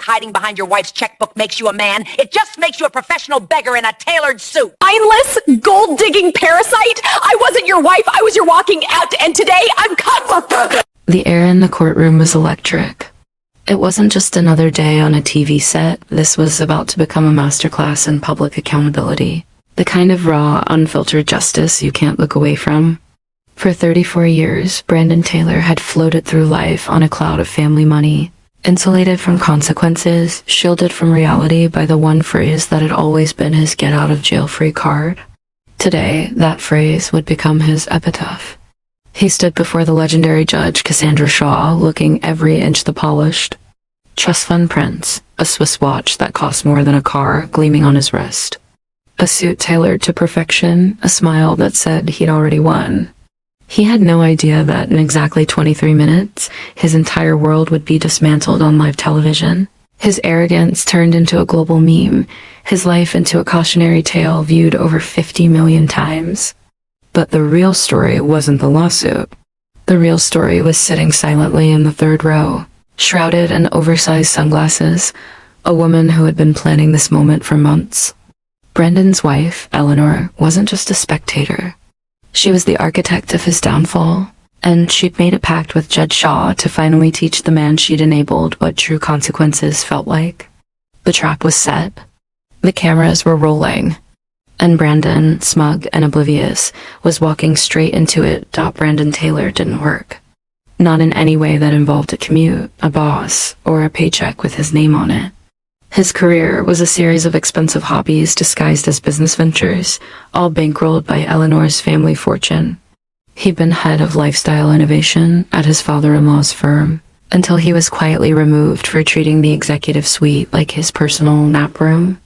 hiding behind your wife's checkbook makes you a man. It just makes you a professional beggar in a tailored suit. Mindless, gold-digging parasite! I wasn't your wife, I was your walking out, and today I'm cut. The air in the courtroom was electric. It wasn't just another day on a TV set. This was about to become a masterclass in public accountability. The kind of raw, unfiltered justice you can't look away from. For 34 years, Brandon Taylor had floated through life on a cloud of family money, insulated from consequences, shielded from reality by the one phrase that had always been his get-out-of-jail-free card. Today, that phrase would become his epitaph. He stood before the legendary judge Cassandra Shaw, looking every inch the polished. Trust fund prints, a Swiss watch that cost more than a car gleaming on his wrist. A suit tailored to perfection, a smile that said he'd already won. He had no idea that in exactly 23 minutes, his entire world would be dismantled on live television. His arrogance turned into a global meme, his life into a cautionary tale viewed over 50 million times. But the real story wasn't the lawsuit. The real story was sitting silently in the third row, shrouded in oversized sunglasses, a woman who had been planning this moment for months. Brandon's wife, Eleanor, wasn't just a spectator. She was the architect of his downfall, and she'd made a pact with Judge Shaw to finally teach the man she'd enabled what true consequences felt like. The trap was set. The cameras were rolling. And Brandon, smug and oblivious, was walking straight into it. Brandon Taylor didn't work. Not in any way that involved a commute, a boss, or a paycheck with his name on it. His career was a series of expensive hobbies disguised as business ventures, all bankrolled by Eleanor's family fortune. He'd been head of lifestyle innovation at his father-in-law's firm, until he was quietly removed for treating the executive suite like his personal nap room.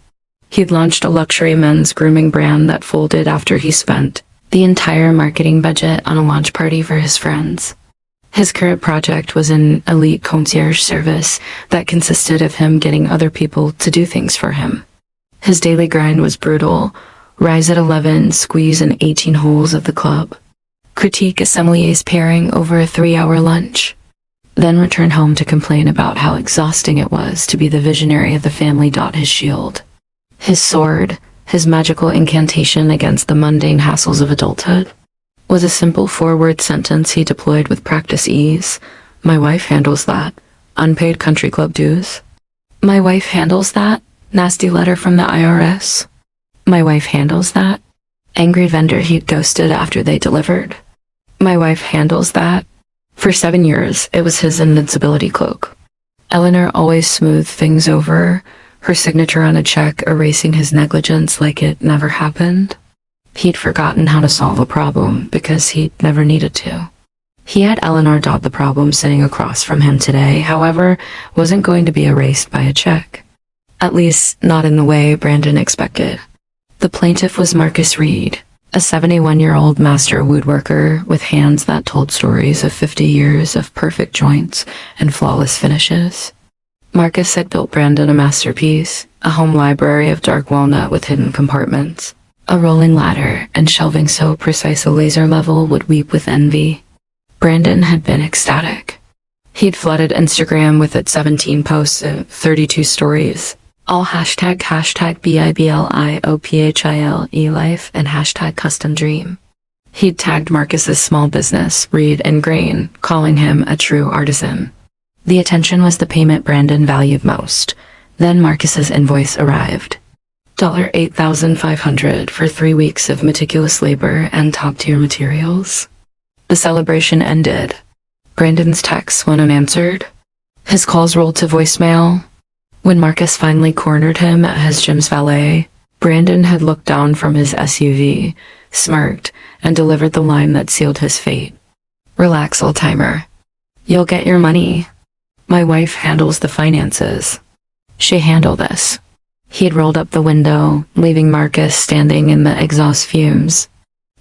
He'd launched a luxury men's grooming brand that folded after he spent the entire marketing budget on a launch party for his friends. His current project was an elite concierge service that consisted of him getting other people to do things for him. His daily grind was brutal: rise at 11, squeeze in 18 holes at the club, critique a sommelier's pairing over a 3-hour lunch, then return home to complain about how exhausting it was to be the visionary of the family. His shield, his sword, his magical incantation against the mundane hassles of adulthood, was a simple 4-word sentence he deployed with practice ease. My wife handles that. Unpaid country club dues. My wife handles that. Nasty letter from the IRS. My wife handles that. Angry vendor he'd ghosted after they delivered. My wife handles that. For 7 years, it was his invincibility cloak. Eleanor always smoothed things over, her signature on a check erasing his negligence like it never happened. He'd forgotten how to solve a problem because he'd never needed to. He had Eleanor. The problem sitting across from him today, however, wasn't going to be erased by a check. At least, not in the way Brandon expected. The plaintiff was Marcus Reed, a 71-year-old master woodworker with hands that told stories of 50 years of perfect joints and flawless finishes. Marcus had built Brandon a masterpiece, a home library of dark walnut with hidden compartments. A rolling ladder and shelving so precise a laser level would weep with envy. Brandon had been ecstatic. He'd flooded Instagram with its 17 posts and 32 stories, all hashtag BIBLIOPHILE life and hashtag custom dream. He'd tagged Marcus's small business, Reed and Grain, calling him a true artisan. The attention was the payment Brandon valued most. Then Marcus's invoice arrived. $8,500 for 3 weeks of meticulous labor and top-tier materials. The celebration ended. Brandon's texts went unanswered. His calls rolled to voicemail. When Marcus finally cornered him at his gym's valet, Brandon had looked down from his SUV, smirked, and delivered the line that sealed his fate. Relax, old-timer. You'll get your money. My wife handles the finances. She handle this. He had rolled up the window, leaving Marcus standing in the exhaust fumes.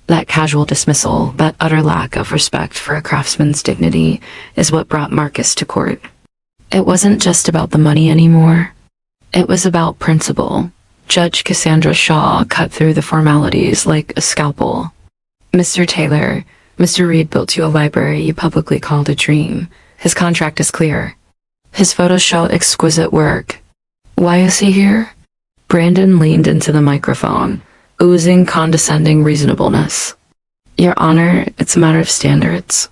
That casual dismissal, that utter lack of respect for a craftsman's dignity, is what brought Marcus to court. It wasn't just about the money anymore. It was about principle. Judge Cassandra Shaw cut through the formalities like a scalpel. Mr. Taylor, Mr. Reed built you a library you publicly called a dream. His contract is clear. His photos show exquisite work. Why is he here? Brandon leaned into the microphone, oozing condescending reasonableness. Your Honor, it's a matter of standards.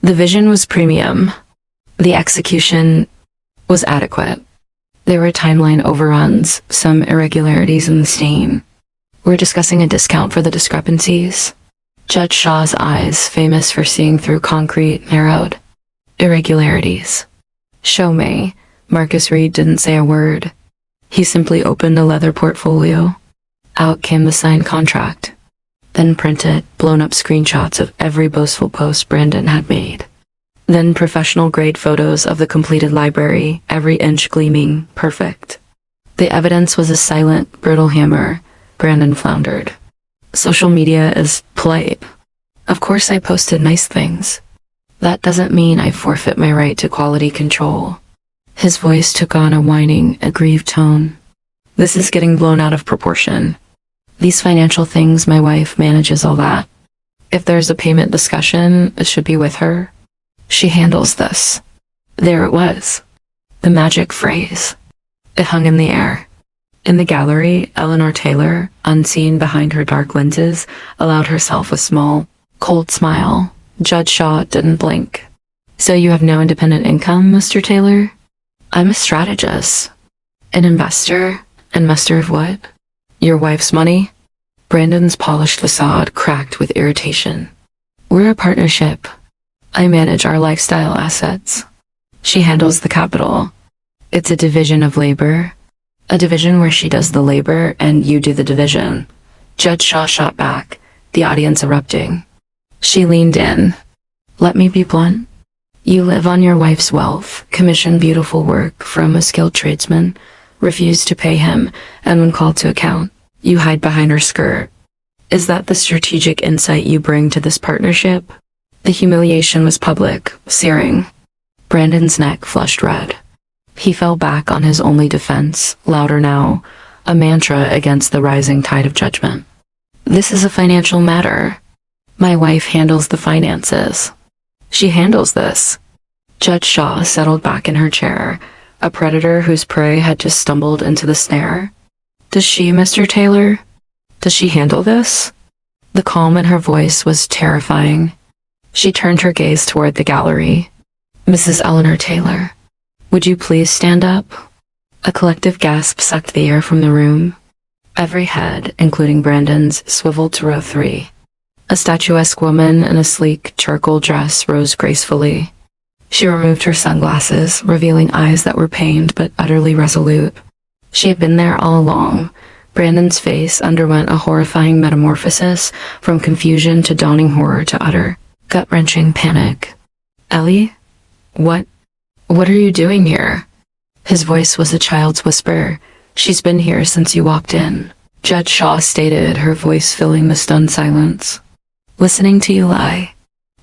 The vision was premium. The execution was adequate. There were timeline overruns, some irregularities in the stain. We're discussing a discount for the discrepancies. Judge Shaw's eyes, famous for seeing through concrete, narrowed. Irregularities. Show me. Marcus Reed didn't say a word. He simply opened a leather portfolio. Out came the signed contract. Then printed, blown-up screenshots of every boastful post Brandon had made. Then professional-grade photos of the completed library, every inch gleaming, perfect. The evidence was a silent, brittle hammer. Brandon floundered. Social media is polite. Of course I posted nice things. That doesn't mean I forfeit my right to quality control. His voice took on a whining, aggrieved tone. This is getting blown out of proportion. These financial things, my wife manages all that. If there's a payment discussion, it should be with her. She handles this. There it was. The magic phrase. It hung in the air. In the gallery, Eleanor Taylor, unseen behind her dark lenses, allowed herself a small, cold smile. Judge Shaw didn't blink. So you have no independent income, Mr. Taylor? I'm a strategist. An investor? Investor of what? Your wife's money? Brandon's polished facade cracked with irritation. We're a partnership. I manage our lifestyle assets. She handles the capital. It's a division of labor. A division where she does the labor and you do the division. Judge Shaw shot back, the audience erupting. She leaned in. Let me be blunt. You live on your wife's wealth, commission beautiful work from a skilled tradesman, refuse to pay him, and when called to account, you hide behind her skirt. Is that the strategic insight you bring to this partnership? The humiliation was public, searing. Brandon's neck flushed red. He fell back on his only defense, louder now, a mantra against the rising tide of judgment. This is a financial matter. My wife handles the finances. She handles this. Judge Shaw settled back in her chair, a predator whose prey had just stumbled into the snare. Does she, Mr. Taylor? Does she handle this? The calm in her voice was terrifying. She turned her gaze toward the gallery. Mrs. Eleanor Taylor, would you please stand up? A collective gasp sucked the air from the room. Every head, including Brandon's, swiveled to row 3. A statuesque woman in a sleek charcoal dress rose gracefully. She removed her sunglasses, revealing eyes that were pained but utterly resolute. She had been there all along. Brandon's face underwent a horrifying metamorphosis, from confusion to dawning horror to utter, gut-wrenching panic. Ellie? What are you doing here? His voice was a child's whisper. She's been here since you walked in. Judge Shaw stated, her voice filling the stunned silence. Listening to you lie.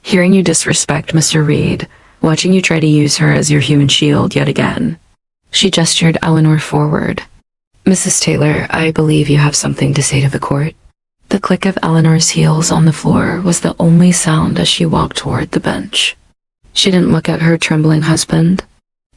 Hearing you disrespect Mr. Reed. Watching you try to use her as your human shield yet again. She gestured Eleanor forward. Mrs. Taylor, I believe you have something to say to the court. The click of Eleanor's heels on the floor was the only sound as she walked toward the bench. She didn't look at her trembling husband.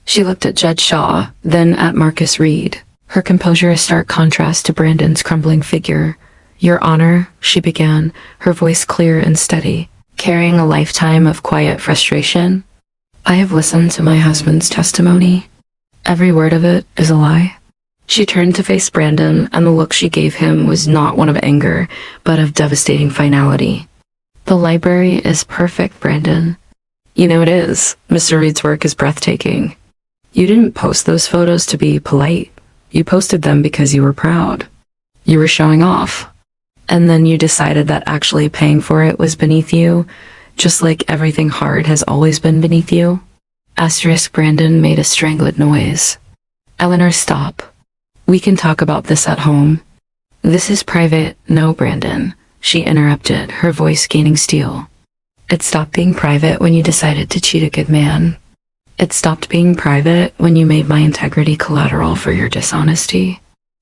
She looked at Judge Shaw, then at Marcus Reed, her composure a stark contrast to Brandon's crumbling figure. Your Honor, she began, her voice clear and steady, carrying a lifetime of quiet frustration. I have listened to my husband's testimony. Every word of it is a lie. She turned to face Brandon, and the look she gave him was not one of anger, but of devastating finality. The library is perfect, Brandon. You know it is. Mr. Reed's work is breathtaking. You didn't post those photos to be polite. You posted them because you were proud. You were showing off. And then you decided that actually paying for it was beneath you, just like everything hard has always been beneath you. Asterisk Brandon made a strangled noise. Eleanor, stop. We can talk about this at home. This is private. No, Brandon, she interrupted, her voice gaining steel. It stopped being private when you decided to cheat a good man. It stopped being private when you made my integrity collateral for your dishonesty.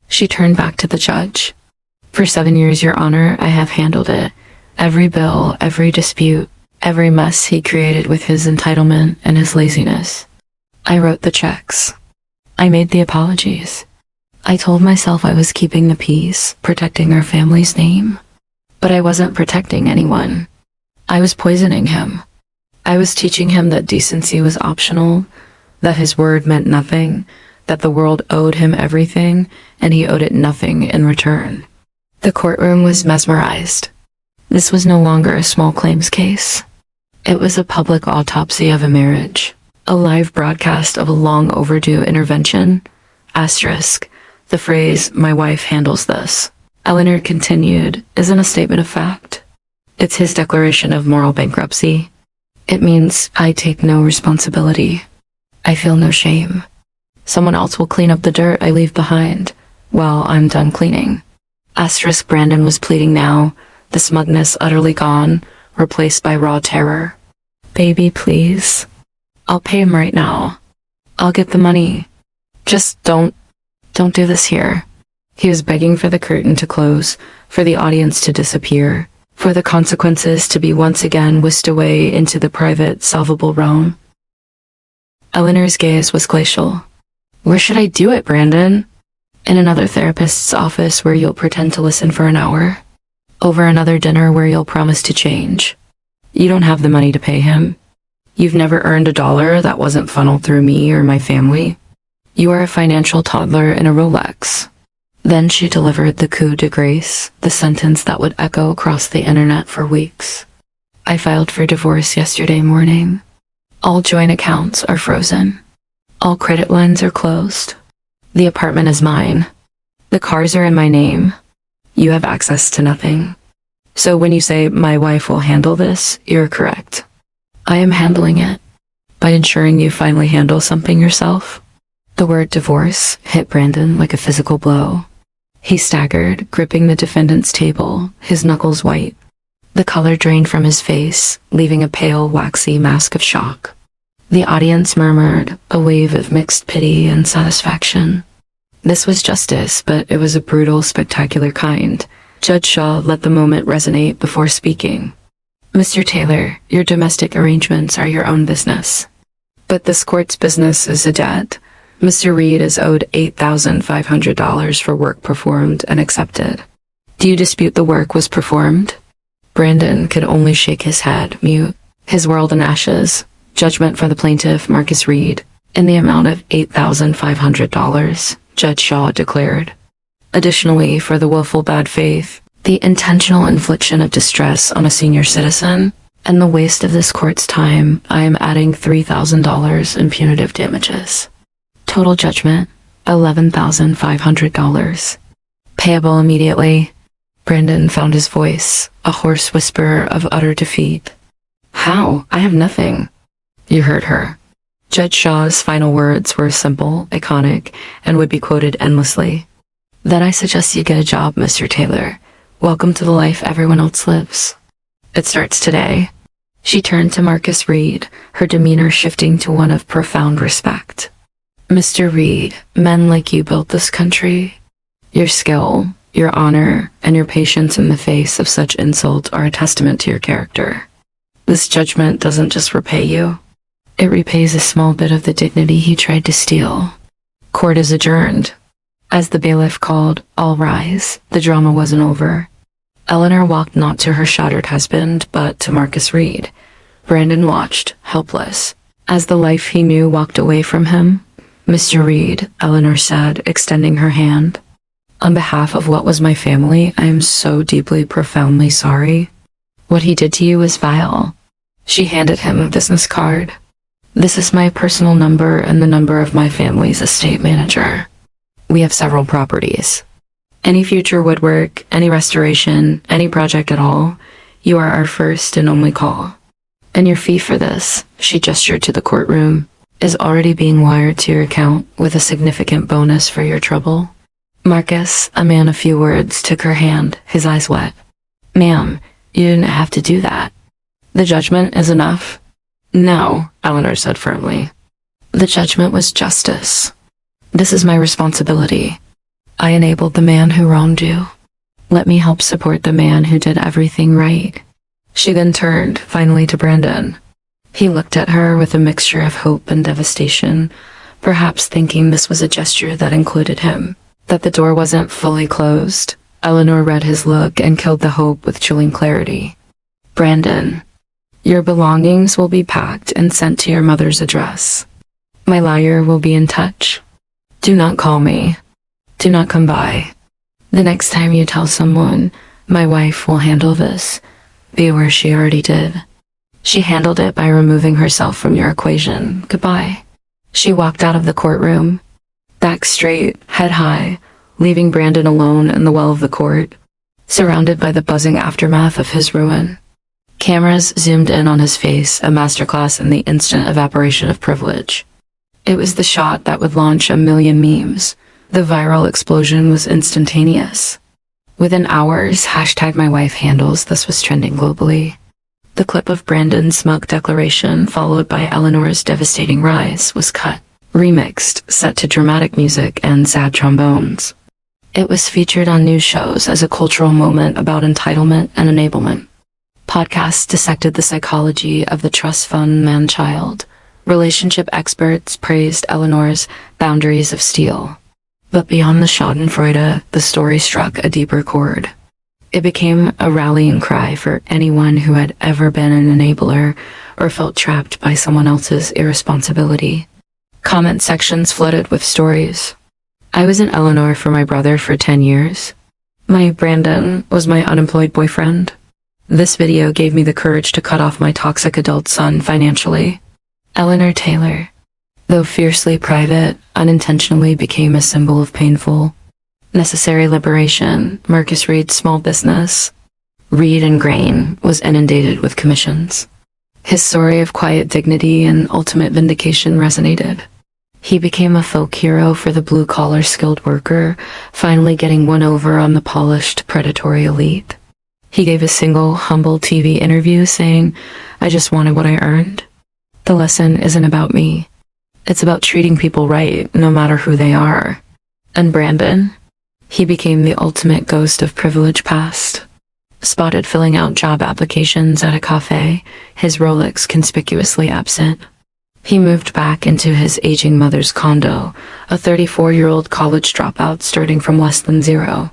She turned back to the judge. For 7 years, Your Honor, I have handled it. Every bill, every dispute, every mess he created with his entitlement and his laziness. I wrote the checks. I made the apologies. I told myself I was keeping the peace, protecting our family's name. But I wasn't protecting anyone. I was poisoning him. I was teaching him that decency was optional, that his word meant nothing, that the world owed him everything, and he owed it nothing in return. The courtroom was mesmerized. This was no longer a small claims case. It was a public autopsy of a marriage, a live broadcast of a long overdue intervention. Asterisk, the phrase, "my wife handles this," Eleanor continued, isn't a statement of fact. It's his declaration of moral bankruptcy. It means I take no responsibility. I feel no shame. Someone else will clean up the dirt I leave behind while I'm done cleaning. Asterisk, Brandon was pleading now, the smugness utterly gone, replaced by raw terror. Baby, please. I'll pay him right now. I'll get the money. Just don't do this here. He was begging for the curtain to close, for the audience to disappear, for the consequences to be once again whisked away into the private, solvable realm. Eleanor's gaze was glacial. Where should I do it, Brandon? In another therapist's office where you'll pretend to listen for an hour? Over another dinner where you'll promise to change? You don't have the money to pay him. You've never earned $1 that wasn't funneled through me or my family. You are a financial toddler in a Rolex. Then she delivered the coup de grace, the sentence that would echo across the internet for weeks. I filed for divorce yesterday morning. All joint accounts are frozen. All credit lines are closed. The apartment is mine. The cars are in my name. You have access to nothing. So when you say my wife will handle this, you're correct. I am handling it by ensuring you finally handle something yourself. The word divorce hit Brandon like a physical blow. He staggered, gripping the defendant's table, his knuckles white. The color drained from his face, leaving a pale, waxy mask of shock. The audience murmured, a wave of mixed pity and satisfaction. This was justice, but it was a brutal, spectacular kind. Judge Shaw let the moment resonate before speaking. Mr. Taylor, your domestic arrangements are your own business. But this court's business is a debt. Mr. Reed is owed $8,500 for work performed and accepted. Do you dispute the work was performed? Brandon could only shake his head, mute. His world in ashes. Judgment for the plaintiff, Marcus Reed, in the amount of $8,500, Judge Shaw declared. Additionally, for the willful bad faith, the intentional infliction of distress on a senior citizen, and the waste of this court's time, I am adding $3,000 in punitive damages. Total judgment, $11,500. Payable immediately. Brandon found his voice, a hoarse whisper of utter defeat. How? I have nothing. You heard her. Judge Shaw's final words were simple, iconic, and would be quoted endlessly. Then I suggest you get a job, Mr. Taylor. Welcome to the life everyone else lives. It starts today. She turned to Marcus Reed, her demeanor shifting to one of profound respect. Mr. Reed, men like you built this country. Your skill, your honor, and your patience in the face of such insult are a testament to your character. This judgment doesn't just repay you. It repays a small bit of the dignity he tried to steal. Court is adjourned. As the bailiff called, "All rise," the drama wasn't over. Eleanor walked not to her shattered husband, but to Marcus Reed. Brandon watched, helpless, as the life he knew walked away from him. Mr. Reed, Eleanor said, extending her hand. On behalf of what was my family, I am so deeply, profoundly sorry. What he did to you was vile. She handed him a business card. This is my personal number and the number of my family's estate manager. We have several properties. Any future woodwork, any restoration, any project at all, you are our first and only call. And your fee for this, she gestured to the courtroom, is already being wired to your account with a significant bonus for your trouble. Marcus, a man of few words, took her hand, his eyes wet. Ma'am, you didn't have to do that. The judgment is enough. No, Eleanor said firmly. The judgment was justice. This is my responsibility. I enabled the man who wronged you. Let me help support the man who did everything right. She then turned, finally, to Brandon. He looked at her with a mixture of hope and devastation, perhaps thinking this was a gesture that included him, that the door wasn't fully closed. Eleanor read his look and killed the hope with chilling clarity. Brandon, your belongings will be packed and sent to your mother's address. My lawyer will be in touch. Do not call me. Do not come by. The next time you tell someone, my wife will handle this, be aware she already did. She handled it by removing herself from your equation. Goodbye. She walked out of the courtroom, back straight, head high, leaving Brandon alone in the well of the court, surrounded by the buzzing aftermath of his ruin. Cameras zoomed in on his face, a masterclass in the instant evaporation of privilege. It was the shot that would launch a million memes. The viral explosion was instantaneous. Within hours, #MyWifeHandles this was trending globally. The clip of Brandon's smug declaration, followed by Eleanor's devastating rise, was cut, remixed, set to dramatic music and sad trombones. It was featured on news shows as a cultural moment about entitlement and enablement. Podcasts dissected the psychology of the trust fund man-child. Relationship experts praised Eleanor's boundaries of steel. But beyond the schadenfreude, the story struck a deeper chord. It became a rallying cry for anyone who had ever been an enabler or felt trapped by someone else's irresponsibility. Comment sections flooded with stories. I was an Eleanor for my brother for 10 years. My Brandon was my unemployed boyfriend. This video gave me the courage to cut off my toxic adult son financially. Eleanor Taylor, though fiercely private, unintentionally became a symbol of painful, necessary liberation. Marcus Reed's small business, Reed and Grain, was inundated with commissions. His story of quiet dignity and ultimate vindication resonated. He became a folk hero for the blue-collar skilled worker, finally getting one over on the polished, predatory elite. He gave a single, humble TV interview saying, "I just wanted what I earned." The lesson isn't about me. It's about treating people right, no matter who they are. And Brandon? He became the ultimate ghost of privilege past. Spotted filling out job applications at a cafe, his Rolex conspicuously absent. He moved back into his aging mother's condo, a 34-year-old college dropout starting from less than zero.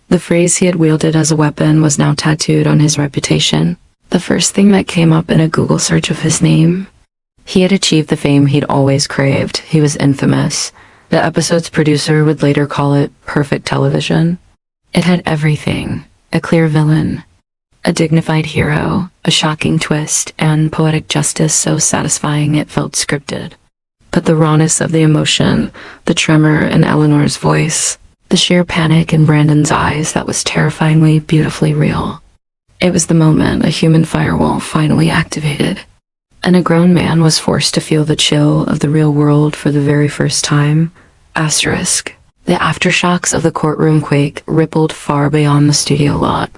The phrase he had wielded as a weapon was now tattooed on his reputation. The first thing that came up in a Google search of his name. He had achieved the fame he'd always craved. He was infamous. The episode's producer would later call it perfect television. It had everything: a clear villain, a dignified hero, a shocking twist, and poetic justice so satisfying it felt scripted. But the rawness of the emotion, the tremor in Eleanor's voice, the sheer panic in Brandon's eyes, that was terrifyingly, beautifully real. It was the moment a human firewall finally activated, and a grown man was forced to feel the chill of the real world for the very first time. Asterisk. The aftershocks of the courtroom quake rippled far beyond the studio lot.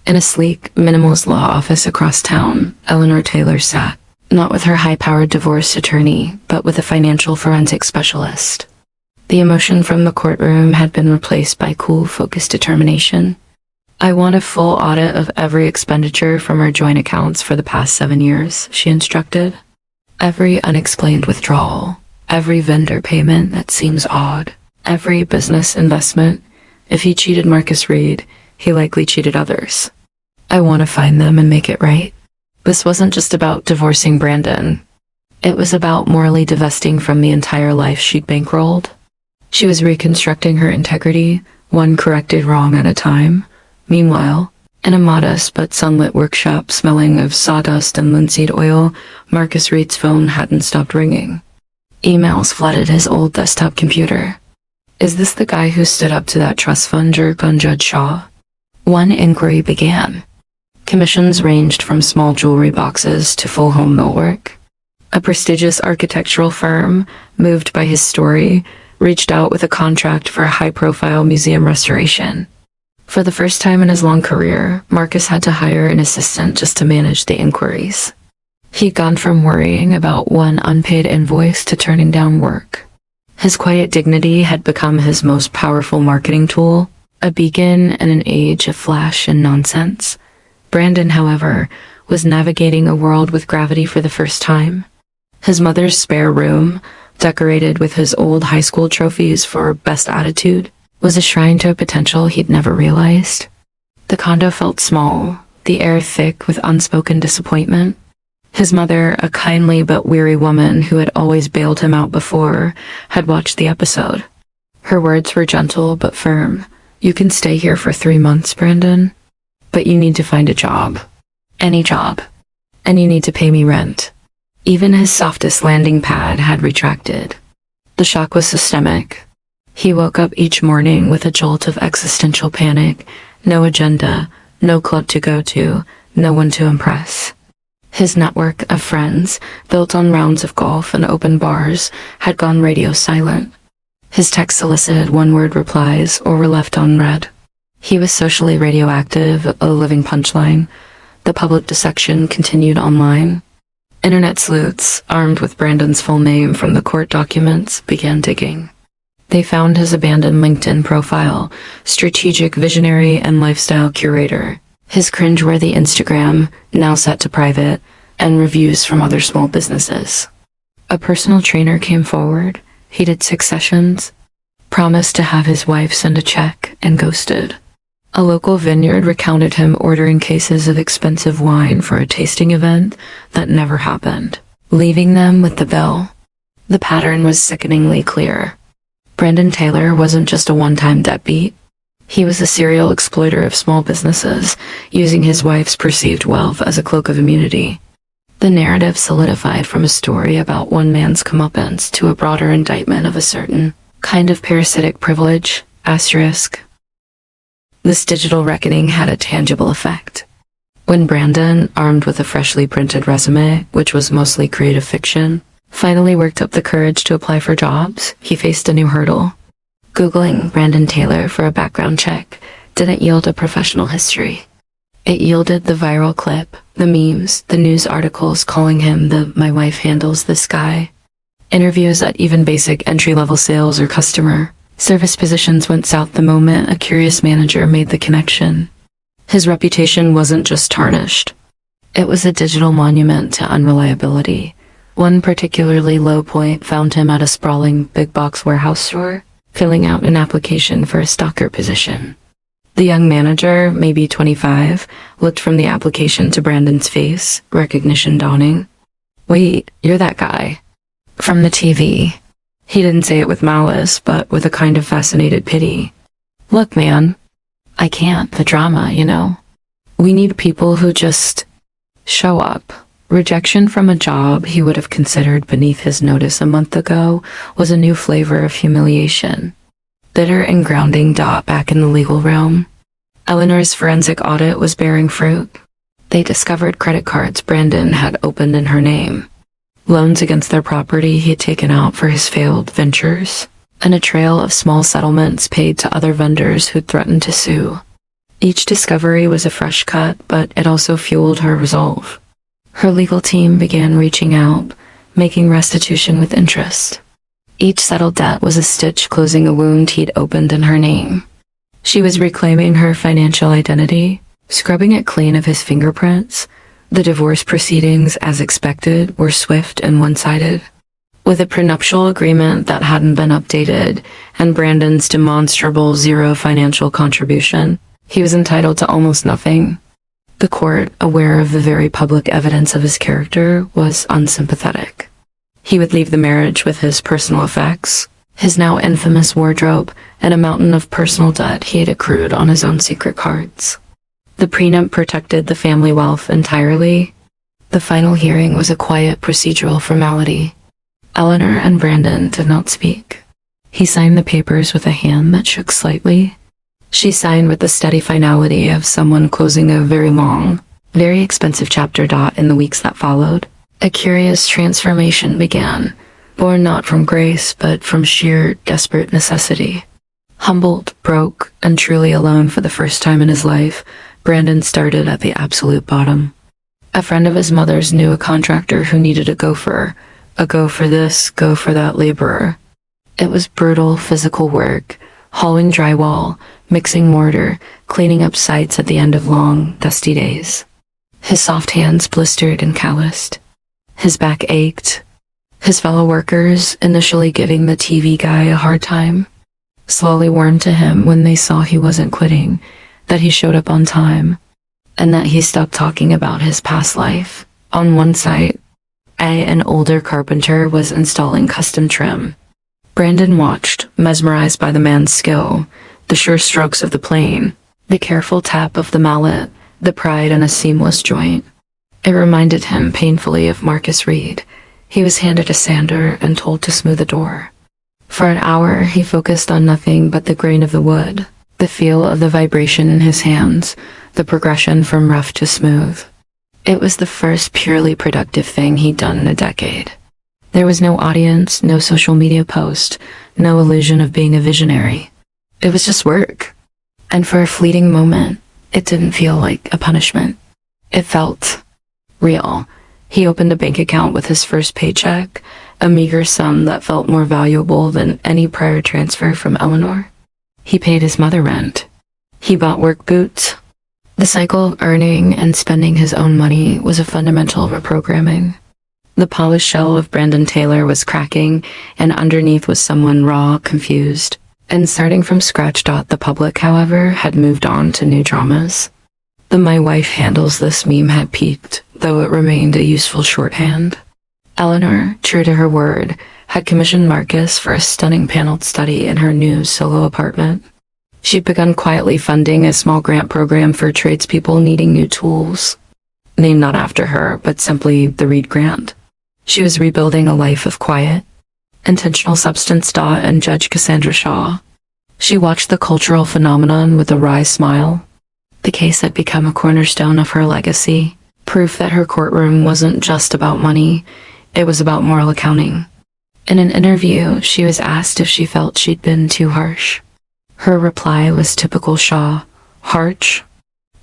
In a sleek, minimalist law office across town, Eleanor Taylor sat, not with her high-powered divorce attorney, but with a financial forensic specialist. The emotion from the courtroom had been replaced by cool, focused determination. "I want a full audit of every expenditure from our joint accounts for the past 7 years, she instructed. Every unexplained withdrawal, every vendor payment that seems odd, every business investment. If he cheated Marcus Reed, he likely cheated others. I want to find them and make it right." This wasn't just about divorcing Brandon. It was about morally divesting from the entire life she'd bankrolled. She was reconstructing her integrity, one corrected wrong at a time. Meanwhile, in a modest but sunlit workshop smelling of sawdust and linseed oil, Marcus Reed's phone hadn't stopped ringing. Emails flooded his old desktop computer. Is this the guy who stood up to that trust fund jerk on Judge Shaw? One inquiry began. Commissions ranged from small jewelry boxes to full home millwork. A prestigious architectural firm, moved by his story, reached out with a contract for a high-profile museum restoration. For the first time in his long career, Marcus had to hire an assistant just to manage the inquiries. He'd gone from worrying about one unpaid invoice to turning down work. His quiet dignity had become his most powerful marketing tool, a beacon in an age of flash and nonsense. Brandon, however, was navigating a world with gravity for the first time. His mother's spare room, decorated with his old high school trophies for best attitude, was a shrine to a potential he'd never realized. The condo felt small, the air thick with unspoken disappointment. His mother, a kindly but weary woman who had always bailed him out before, had watched the episode. Her words were gentle but firm. "You can stay here for 3 months, Brandon, but you need to find a job. Any job. And you need to pay me rent." Even his softest landing pad had retracted. The shock was systemic. He woke up each morning with a jolt of existential panic. No agenda, no club to go to, no one to impress. His network of friends, built on rounds of golf and open bars, had gone radio silent. His texts elicited one-word replies or were left unread. He was socially radioactive, a living punchline. The public dissection continued online. Internet sleuths, armed with Brandon's full name from the court documents, began digging. They found his abandoned LinkedIn profile, strategic visionary and lifestyle curator, his cringeworthy Instagram, now set to private, and reviews from other small businesses. A personal trainer came forward. He did 6 sessions, promised to have his wife send a check, and ghosted. A local vineyard recounted him ordering cases of expensive wine for a tasting event that never happened, leaving them with the bill. The pattern was sickeningly clear. Brandon Taylor wasn't just a one-time deadbeat. He was a serial exploiter of small businesses, using his wife's perceived wealth as a cloak of immunity. The narrative solidified from a story about one man's comeuppance to a broader indictment of a certain kind of parasitic privilege, asterisk. This digital reckoning had a tangible effect. When Brandon, armed with a freshly printed resume, which was mostly creative fiction, finally worked up the courage to apply for jobs, he faced a new hurdle. Googling Brandon Taylor for a background check didn't yield a professional history. It yielded the viral clip, the memes, the news articles calling him the "my wife handles this guy." Interviews at even basic entry-level sales or customer service positions went south the moment a curious manager made the connection. His reputation wasn't just tarnished. It was a digital monument to unreliability. One particularly low point found him at a sprawling big-box warehouse store, filling out an application for a stalker position. The young manager, maybe 25, looked from the application to Brandon's face, recognition dawning. "Wait, you're that guy from the TV." He didn't say it with malice, but with a kind of fascinated pity. "Look, man, I can't. The drama, you know. We need people who just show up." Rejection from a job he would have considered beneath his notice a month ago was a new flavor of humiliation. Bitter and grounding back in the legal realm. Eleanor's forensic audit was bearing fruit. They discovered credit cards Brandon had opened in her name, loans against their property he had taken out for his failed ventures, and a trail of small settlements paid to other vendors who'd threatened to sue. Each discovery was a fresh cut, but it also fueled her resolve. Her legal team began reaching out, making restitution with interest. Each settled debt was a stitch closing a wound he'd opened in her name. She was reclaiming her financial identity, scrubbing it clean of his fingerprints. The divorce proceedings, as expected, were swift and one-sided. With a prenuptial agreement that hadn't been updated, and Brandon's demonstrable zero financial contribution, he was entitled to almost nothing. The court, aware of the very public evidence of his character, was unsympathetic. He would leave the marriage with his personal effects, his now infamous wardrobe, and a mountain of personal debt he had accrued on his own secret cards. The prenup protected the family wealth entirely. The final hearing was a quiet procedural formality. Eleanor and Brandon did not speak. He signed the papers with a hand that shook slightly. She signed with the steady finality of someone closing a very long, very expensive chapter. In the weeks that followed, a curious transformation began, born not from grace but from sheer, desperate necessity. Humbled, broke, and truly alone for the first time in his life, Brandon started at the absolute bottom. A friend of his mother's knew a contractor who needed a gopher this, go for that laborer. It was brutal physical work, hauling drywall, mixing mortar, cleaning up sites at the end of long, dusty days. His soft hands blistered and calloused. His back ached. His fellow workers, initially giving the TV guy a hard time, slowly warmed to him when they saw he wasn't quitting, that he showed up on time, and that he stopped talking about his past life. On one site, an older carpenter was installing custom trim. Brandon watched, mesmerized by the man's skill, the sure strokes of the plane, the careful tap of the mallet, the pride in a seamless joint. It reminded him painfully of Marcus Reed. He was handed a sander and told to smooth the door. For an hour, he focused on nothing but the grain of the wood, the feel of the vibration in his hands, the progression from rough to smooth. It was the first purely productive thing he'd done in a decade. There was no audience, no social media post, no illusion of being a visionary. It was just work. And for a fleeting moment, it didn't feel like a punishment. It felt real. He opened a bank account with his first paycheck, a meager sum that felt more valuable than any prior transfer from Eleanor. He paid his mother rent. He bought work boots. The cycle of earning and spending his own money was a fundamental reprogramming. The polished shell of Brandon Taylor was cracking, and underneath was someone raw, confused, and starting from scratch. The public, however, had moved on to new dramas. The "my wife handles this" meme had peaked, though it remained a useful shorthand. Eleanor, true to her word, had commissioned Marcus for a stunning paneled study in her new solo apartment. She'd begun quietly funding a small grant program for tradespeople needing new tools. Named not after her, but simply the Reed Grant. She was rebuilding a life of quiet, intentional substance. And Judge Cassandra Shaw. She watched the cultural phenomenon with a wry smile. The case had become a cornerstone of her legacy, proof that her courtroom wasn't just about money, it was about moral accounting. In an interview, she was asked if she felt she'd been too harsh. Her reply was typical Shaw. Harsh?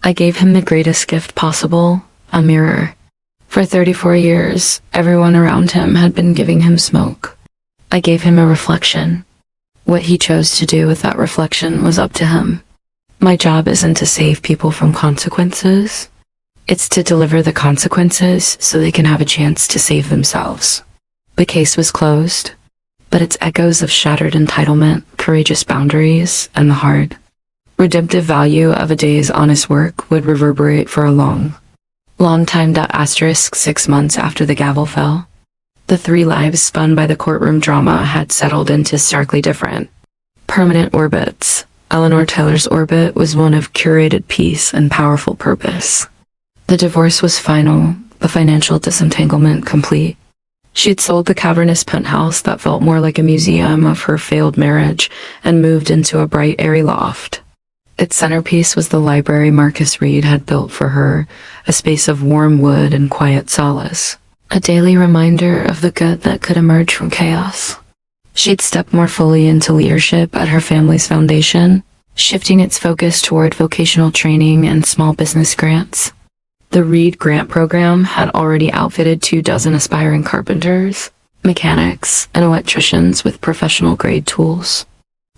I gave him the greatest gift possible, a mirror. For 34 years, everyone around him had been giving him smoke. I gave him a reflection. What he chose to do with that reflection was up to him. My job isn't to save people from consequences. It's to deliver the consequences so they can have a chance to save themselves. The case was closed, but its echoes of shattered entitlement, courageous boundaries, and the hard, redemptive value of a day's honest work would reverberate for a long time. 6 months after the gavel fell, the 3 lives spun by the courtroom drama had settled into starkly different, permanent orbits. Eleanor Taylor's orbit was one of curated peace and powerful purpose. The divorce was final, the financial disentanglement complete. She'd sold the cavernous penthouse that felt more like a museum of her failed marriage and moved into a bright, airy loft. Its centerpiece was the library Marcus Reed had built for her, a space of warm wood and quiet solace, a daily reminder of the good that could emerge from chaos. She'd stepped more fully into leadership at her family's foundation, shifting its focus toward vocational training and small business grants. The Reed Grant program had already outfitted 24 aspiring carpenters, mechanics, and electricians with professional-grade tools.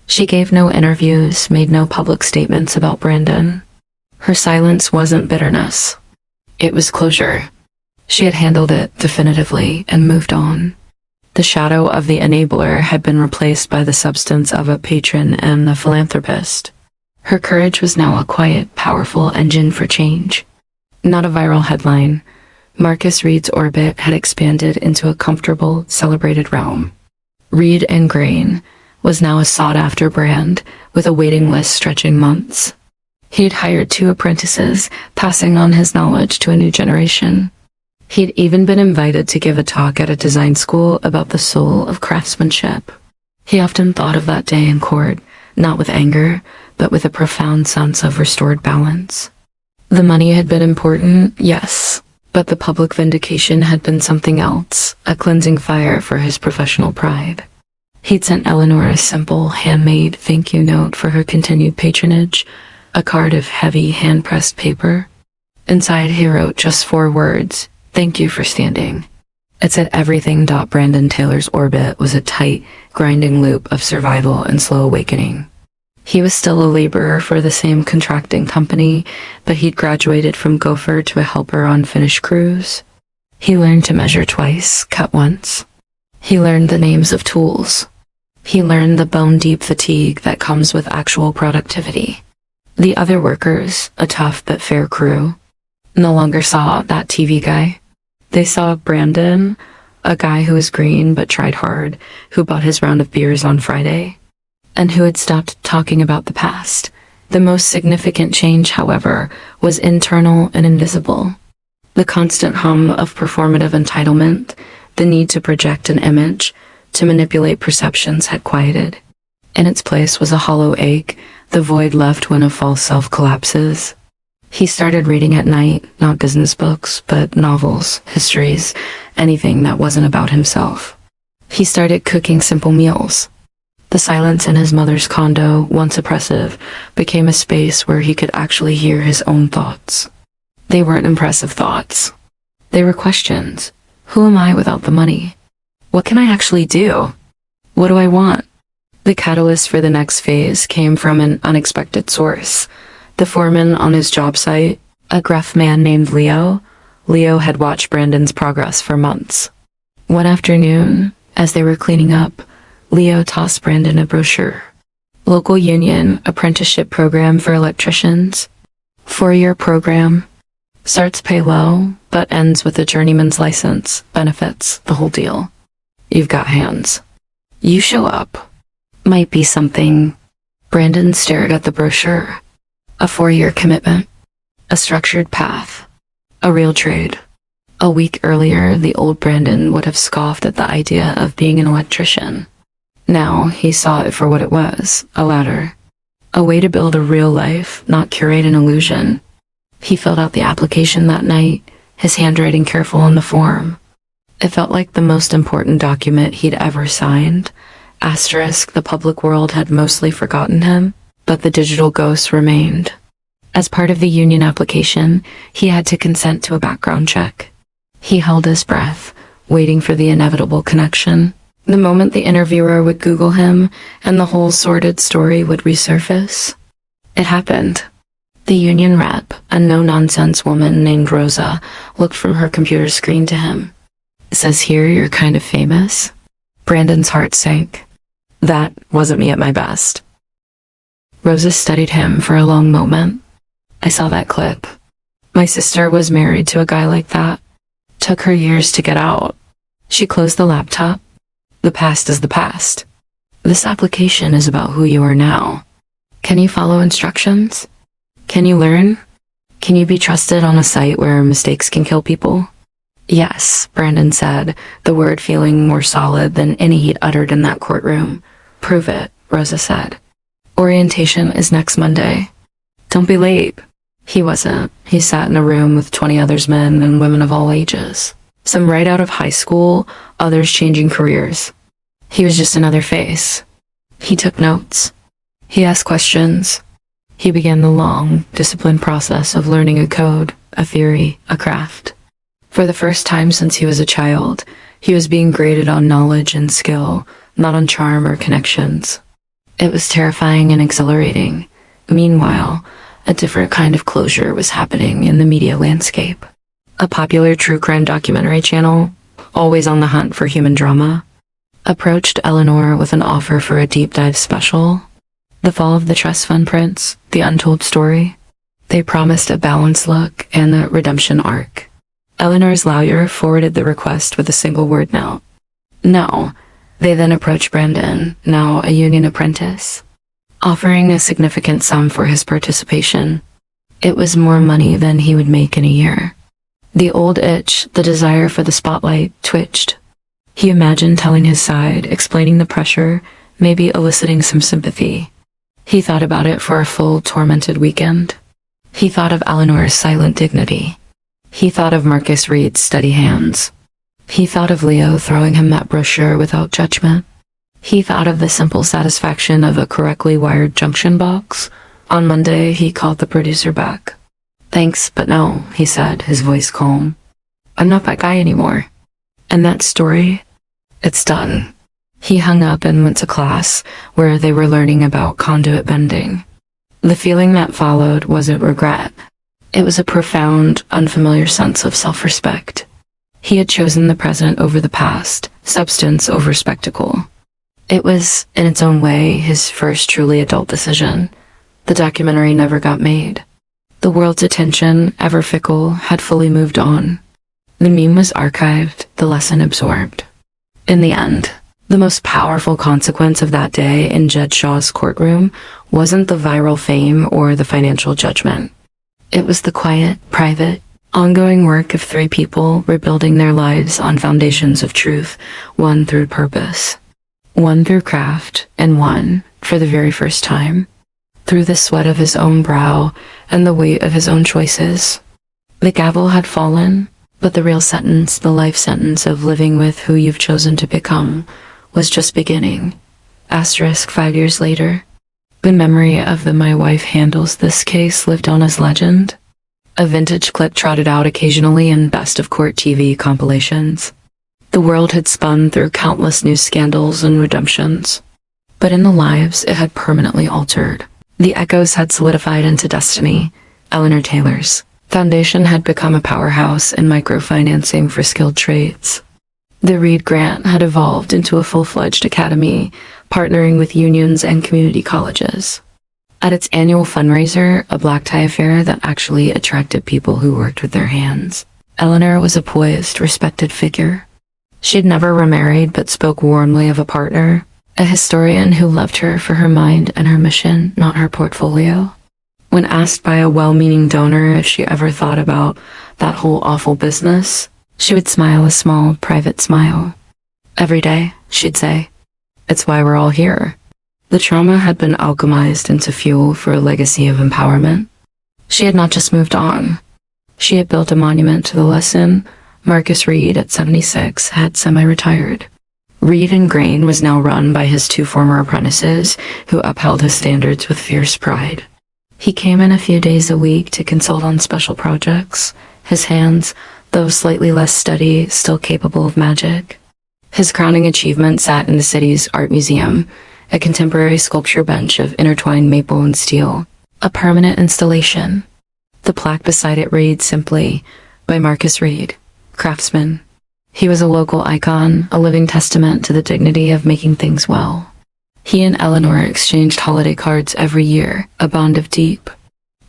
She gave no interviews, made no public statements about Brandon. Her silence wasn't bitterness. It was closure. She had handled it definitively and moved on. The shadow of the enabler had been replaced by the substance of a patron and a philanthropist. Her courage was now a quiet, powerful engine for change. Not a viral headline, Marcus Reed's orbit had expanded into a comfortable, celebrated realm. Reed and Grain was now a sought-after brand, with a waiting list stretching months. He'd hired 2 apprentices, passing on his knowledge to a new generation. He'd even been invited to give a talk at a design school about the soul of craftsmanship. He often thought of that day in court, not with anger, but with a profound sense of restored balance. The money had been important, yes, but the public vindication had been something else, a cleansing fire for his professional pride. He'd sent Eleanor a simple, handmade thank you note for her continued patronage, a card of heavy, hand-pressed paper. Inside he wrote just 4 words, "Thank you for standing." It said everything. Brandon Taylor's orbit was a tight, grinding loop of survival and slow awakening. He was still a laborer for the same contracting company, but he'd graduated from gopher to a helper on finished crews. He learned to measure twice, cut once. He learned the names of tools. He learned the bone-deep fatigue that comes with actual productivity. The other workers, a tough but fair crew, no longer saw that TV guy. They saw Brandon, a guy who was green but tried hard, who bought his round of beers on Friday, and who had stopped talking about the past. The most significant change, however, was internal and invisible. The constant hum of performative entitlement, the need to project an image, to manipulate perceptions had quieted. In its place was a hollow ache, the void left when a false self collapses. He started reading at night, not business books, but novels, histories, anything that wasn't about himself. He started cooking simple meals. The silence in his mother's condo, once oppressive, became a space where he could actually hear his own thoughts. They weren't impressive thoughts. They were questions. Who am I without the money? What can I actually do? What do I want? The catalyst for the next phase came from an unexpected source. The foreman on his job site, a gruff man named Leo. Leo had watched Brandon's progress for months. One afternoon, as they were cleaning up, Leo tossed Brandon a brochure. Local union apprenticeship program for electricians. 4-year program. Starts pay low, but ends with a journeyman's license, benefits, the whole deal. You've got hands. You show up. Might be something. Brandon stared at the brochure. A 4-year commitment. A structured path. A real trade. A week earlier, the old Brandon would have scoffed at the idea of being an electrician. Now, he saw it for what it was, a ladder. A way to build a real life, not curate an illusion. He filled out the application that night, his handwriting careful on the form. It felt like the most important document he'd ever signed. Asterisk, the public world had mostly forgotten him, but the digital ghost remained. As part of the union application, he had to consent to a background check. He held his breath, waiting for the inevitable connection. The moment the interviewer would Google him, and the whole sordid story would resurface. It happened. The union rep, a no-nonsense woman named Rosa, looked from her computer screen to him. It says here you're kind of famous. Brandon's heart sank. That wasn't me at my best. Rosa studied him for a long moment. I saw that clip. My sister was married to a guy like that. Took her years to get out. She closed the laptop. The past is the past. This application is about who you are now. Can you follow instructions? Can you learn? Can you be trusted on a site where mistakes can kill people? Yes, Brandon said, the word feeling more solid than any he'd uttered in that courtroom. Prove it, Rosa said. Orientation is next Monday. Don't be late. He wasn't. He sat in a room with 20 others, men and women of all ages. Some right out of high school, others changing careers. He was just another face. He took notes. He asked questions. He began the long, disciplined process of learning a code, a theory, a craft. For the first time since he was a child, he was being graded on knowledge and skill, not on charm or connections. It was terrifying and exhilarating. Meanwhile, a different kind of closure was happening in the media landscape. A popular true crime documentary channel, always on the hunt for human drama, approached Eleanor with an offer for a deep dive special. The Fall of the Trust Fund Prince, The Untold Story. They promised a balanced look and a redemption arc. Eleanor's lawyer forwarded the request with a single word note. No. They then approached Brandon, now a union apprentice, offering a significant sum for his participation. It was more money than he would make in a year. The old itch, the desire for the spotlight, twitched. He imagined telling his side, explaining the pressure, maybe eliciting some sympathy. He thought about it for a full, tormented weekend. He thought of Eleanor's silent dignity. He thought of Marcus Reed's steady hands. He thought of Leo throwing him that brochure without judgment. He thought of the simple satisfaction of a correctly wired junction box. On Monday, he called the producer back. Thanks, but no, he said, his voice calm. I'm not that guy anymore. And that story, it's done. He hung up and went to class, where they were learning about conduit bending. The feeling that followed wasn't regret. It was a profound, unfamiliar sense of self-respect. He had chosen the present over the past, substance over spectacle. It was, in its own way, his first truly adult decision. The documentary never got made. The world's attention, ever fickle, had fully moved on. The meme was archived, the lesson absorbed. In the end, the most powerful consequence of that day in Judge Shaw's courtroom wasn't the viral fame or the financial judgment. It was the quiet, private, ongoing work of 3 people rebuilding their lives on foundations of truth, one through purpose, one through craft, and one, for the very first time, through the sweat of his own brow and the weight of his own choices. The gavel had fallen, but the real sentence, the life sentence of living with who you've chosen to become, was just beginning. Asterisk 5 years later. The memory of the "my wife handles this" case lived on as legend. A vintage clip trotted out occasionally in best of court TV compilations. The world had spun through countless news scandals and redemptions. But in the lives it had permanently altered. The echoes had solidified into destiny. Eleanor Taylor's foundation had become a powerhouse in microfinancing for skilled trades. The Reed Grant had evolved into a full-fledged academy, partnering with unions and community colleges. At its annual fundraiser, a black tie affair that actually attracted people who worked with their hands, Eleanor was a poised, respected figure. She'd never remarried but spoke warmly of a partner, a historian who loved her for her mind and her mission, not her portfolio. When asked by a well-meaning donor if she ever thought about that whole awful business, she would smile a small, private smile. "Every day," she'd say. "It's why we're all here." The trauma had been alchemized into fuel for a legacy of empowerment. She had not just moved on. She had built a monument to the lesson. Marcus Reed, at 76, had semi-retired. Reed and Grain was now run by his 2 former apprentices, who upheld his standards with fierce pride. He came in a few days a week to consult on special projects, his hands, though slightly less steady, still capable of magic. His crowning achievement sat in the city's art museum, a contemporary sculpture bench of intertwined maple and steel, a permanent installation. The plaque beside it read simply, "By Marcus Reed, craftsman." He was a local icon, a living testament to the dignity of making things well. He and Eleanor exchanged holiday cards every year, a bond of deep,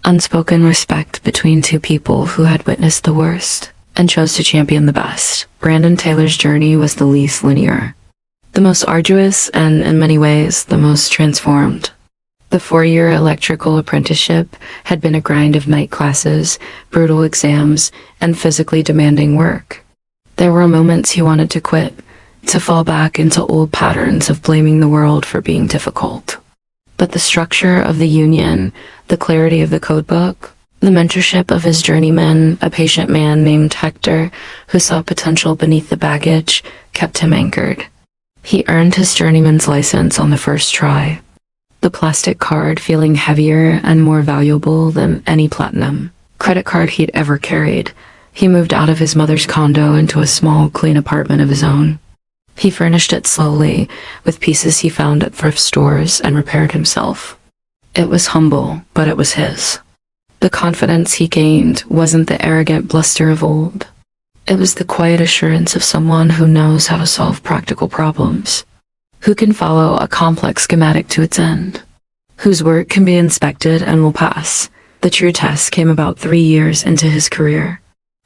unspoken respect between 2 people who had witnessed the worst and chose to champion the best. Brandon Taylor's journey was the least linear, the most arduous, and in many ways, the most transformed. The 4-year electrical apprenticeship had been a grind of night classes, brutal exams, and physically demanding work. There were moments he wanted to quit, to fall back into old patterns of blaming the world for being difficult. But the structure of the union, the clarity of the codebook, the mentorship of his journeyman, a patient man named Hector, who saw potential beneath the baggage, kept him anchored. He earned his journeyman's license on the first try, the plastic card feeling heavier and more valuable than any platinum credit card he'd ever carried. He moved out of his mother's condo into a small, clean apartment of his own. He furnished it slowly, with pieces he found at thrift stores, and repaired himself. It was humble, but it was his. The confidence he gained wasn't the arrogant bluster of old. It was the quiet assurance of someone who knows how to solve practical problems, who can follow a complex schematic to its end, whose work can be inspected and will pass. The true test came about 3 years into his career.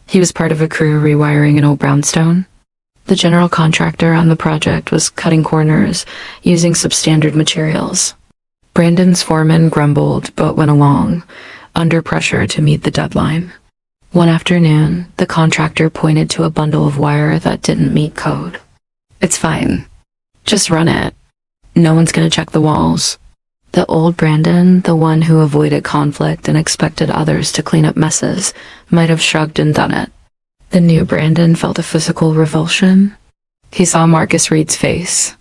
He was part of a crew rewiring an old brownstone. The general contractor on the project was cutting corners, using substandard materials. Brandon's foreman grumbled but went along, under pressure to meet the deadline. One afternoon, the contractor pointed to a bundle of wire that didn't meet code. "It's fine. Just run it. No one's gonna check the walls." The old Brandon, the one who avoided conflict and expected others to clean up messes, might have shrugged and done it. The new Brandon felt a physical revulsion. He saw Marcus Reed's face.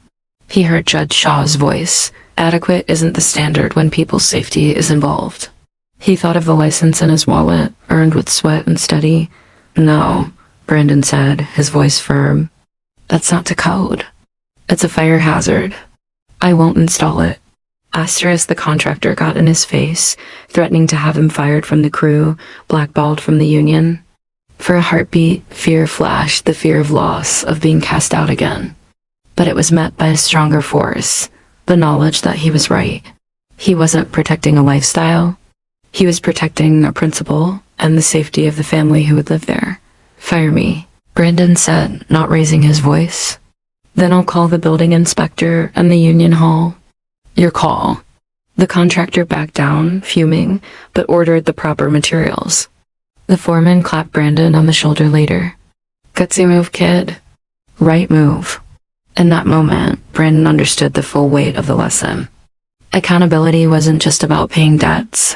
He heard Judge Shaw's voice. Adequate isn't the standard when people's safety is involved. He thought of the license in his wallet, earned with sweat and study. "No," Brandon said, his voice firm. "That's not to code." It's a fire hazard. I won't install it. The contractor got in his face, threatening to have him fired from the crew, blackballed from the union. For a heartbeat, fear flashed, the fear of loss, of being cast out again. But it was met by a stronger force, the knowledge that he was right. He wasn't protecting a lifestyle. He was protecting a principle and the safety of the family who would live there. Fire me, Brandon said, not raising his voice. Then I'll call the building inspector and the union hall. Your call. The contractor backed down, fuming, but ordered the proper materials. The foreman clapped Brandon on the shoulder later. Gutsy move, kid. Right move. In that moment, Brandon understood the full weight of the lesson. Accountability wasn't just about paying debts.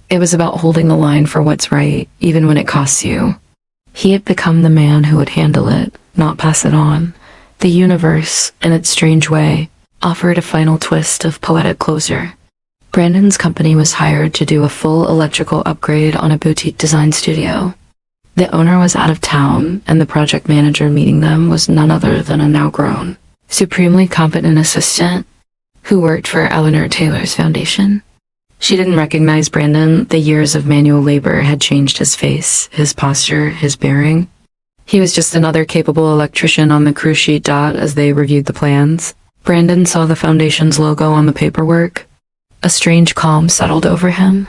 It was about holding the line for what's right, even when it costs you. He had become the man who would handle it, not pass it on. The universe, in its strange way, offered a final twist of poetic closure. Brandon's company was hired to do a full electrical upgrade on a boutique design studio. The owner was out of town, and the project manager meeting them was none other than a now-grown, supremely competent assistant who worked for Eleanor Taylor's foundation. She didn't recognize Brandon. The years of manual labor had changed his face, his posture, his bearing. He was just another capable electrician on the crew sheet. As they reviewed the plans, Brandon saw the foundation's logo on the paperwork. A strange calm settled over him.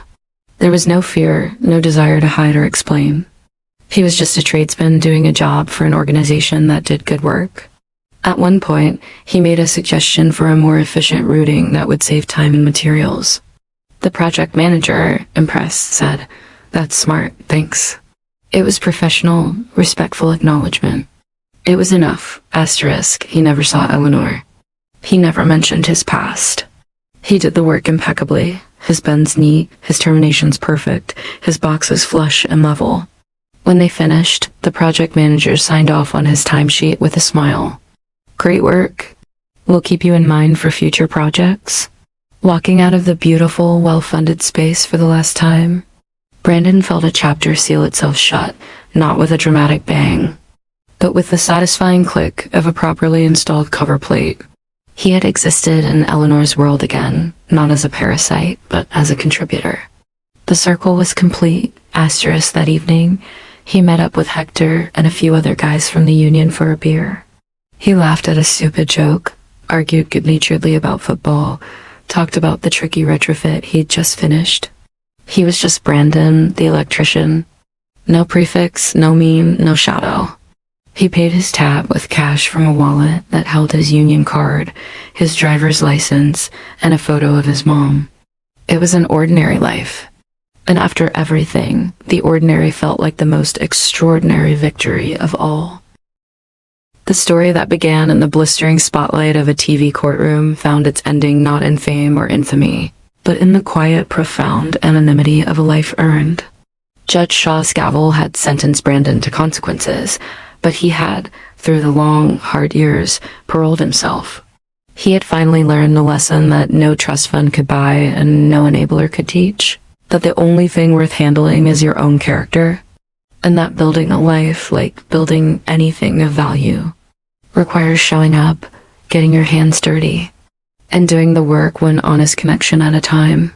There was no fear, no desire to hide or explain. He was just a tradesman doing a job for an organization that did good work. At one point, he made a suggestion for a more efficient routing that would save time and materials. The project manager, impressed, said, "That's smart, thanks." It was professional, respectful acknowledgement. It was enough. He never saw Eleanor. He never mentioned his past. He did the work impeccably. His bends neat, his terminations perfect, his boxes flush and level. When they finished, the project manager signed off on his timesheet with a smile. "Great work. We'll keep you in mind for future projects." Walking out of the beautiful, well-funded space for the last time, Brandon felt a chapter seal itself shut, not with a dramatic bang, but with the satisfying click of a properly installed cover plate. He had existed in Eleanor's world again, not as a parasite, but as a contributor. The circle was complete. That evening, he met up with Hector and a few other guys from the union for a beer. He laughed at a stupid joke, argued good-naturedly about football, talked about the tricky retrofit he'd just finished. He was just Brandon, the electrician. No prefix, no meme, no shadow. He paid his tab with cash from a wallet that held his union card, his driver's license, and a photo of his mom. It was an ordinary life. And after everything, the ordinary felt like the most extraordinary victory of all. The story that began in the blistering spotlight of a TV courtroom found its ending not in fame or infamy, but in the quiet, profound anonymity of a life earned. Judge Shaw's gavel had sentenced Brandon to consequences, but he had, through the long, hard years, paroled himself. He had finally learned the lesson that no trust fund could buy and no enabler could teach, that the only thing worth handling is your own character, and that building a life, like building anything of value, requires showing up, getting your hands dirty, and doing the work one honest connection at a time.